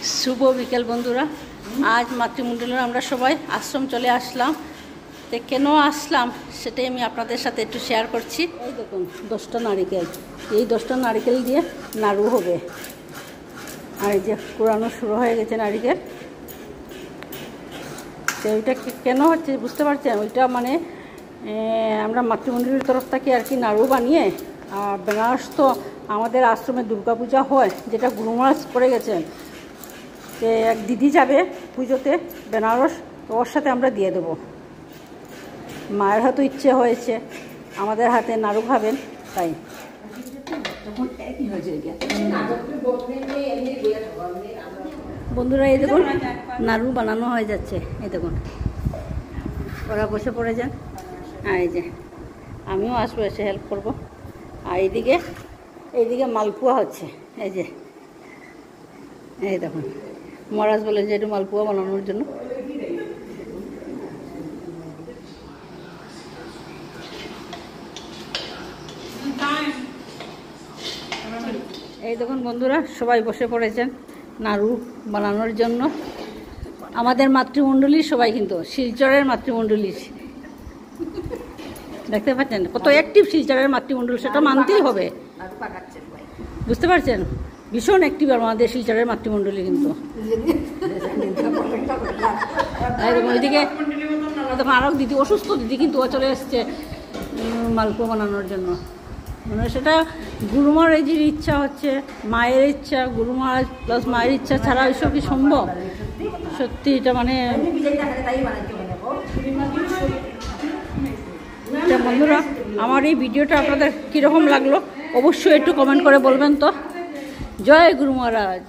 শুভ বিকেল বন্ধুরা। আজ মাতৃমণ্ডলের আমরা সবাই আশ্রম চলে আসলাম। তো কেন আসলাম সেটাই আমি আপনাদের সাথে একটু শেয়ার করছি। এই দেখুন 10টা নারিকেল, এই 10টা নারিকেল দিয়ে নাড়ু হবে। আর এই যে কুড়ানো শুরু হয়ে গেছে নারিকেল। তো ওইটা কেন হচ্ছে বুঝতে পারছেন? ওইটা মানে আমরা মাতৃমণ্ডলের তরফ থেকে আর কি নাড়ু বানিয়ে, আর বেনারস তো আমাদের আশ্রমে দুর্গাপূজা হয়, যেটা গুরু মহারাজ করে গেছেন। যে এক দিদি যাবে পুজোতে বেনারস, তো ওর সাথে আমরা দিয়ে দেবো। মায়ের হয়তো ইচ্ছে হয়েছে আমাদের হাতে নাড়ু খাবেন, তাই। বন্ধুরা এই দেখুন নাড়ু বানানো হয়ে যাচ্ছে। এই দেখুন ওরা বসে পড়েছেন, আর এই যে আমিও আসবো, এসে হেল্প করবো। আর এইদিকে মালপোয়া হচ্ছে। এই দেখুন মহারাজ বলেন যে একটু মালপোয়া বানানোর জন্য। এই দেখুন বন্ধুরা সবাই বসে পড়েছেন নাড়ু বানানোর জন্য। আমাদের মাতৃমণ্ডলী সবাই, কিন্তু শিলচরের মাতৃমণ্ডলী দেখতে পাচ্ছেন কত অ্যাক্টিভ শিলচরের মাতৃমণ্ডল, সেটা মানতেই হবে। বুঝতে পারছেন? ভীষণ অ্যাক্টিভ আমাদের শিলচরের মাতৃমণ্ডলী। কিন্তু ওইদিকে তখন আরও দিদি, অসুস্থ দিদি কিন্তু চলে এসছে মালপোয়া বানানোর জন্য। মানে সেটা গুরু মহারাজের ইচ্ছা হচ্ছে, মায়ের ইচ্ছা, গুরু মহারাজ প্লাস মায়ের ইচ্ছা ছাড়া এসব কি সম্ভব? সত্যি এটা মানে বন্ধুরা, আমার এই ভিডিওটা আপনাদের কীরকম লাগলো অবশ্যই একটু কমেন্ট করে বলবেন তো। জয় গুরু মহারাজ।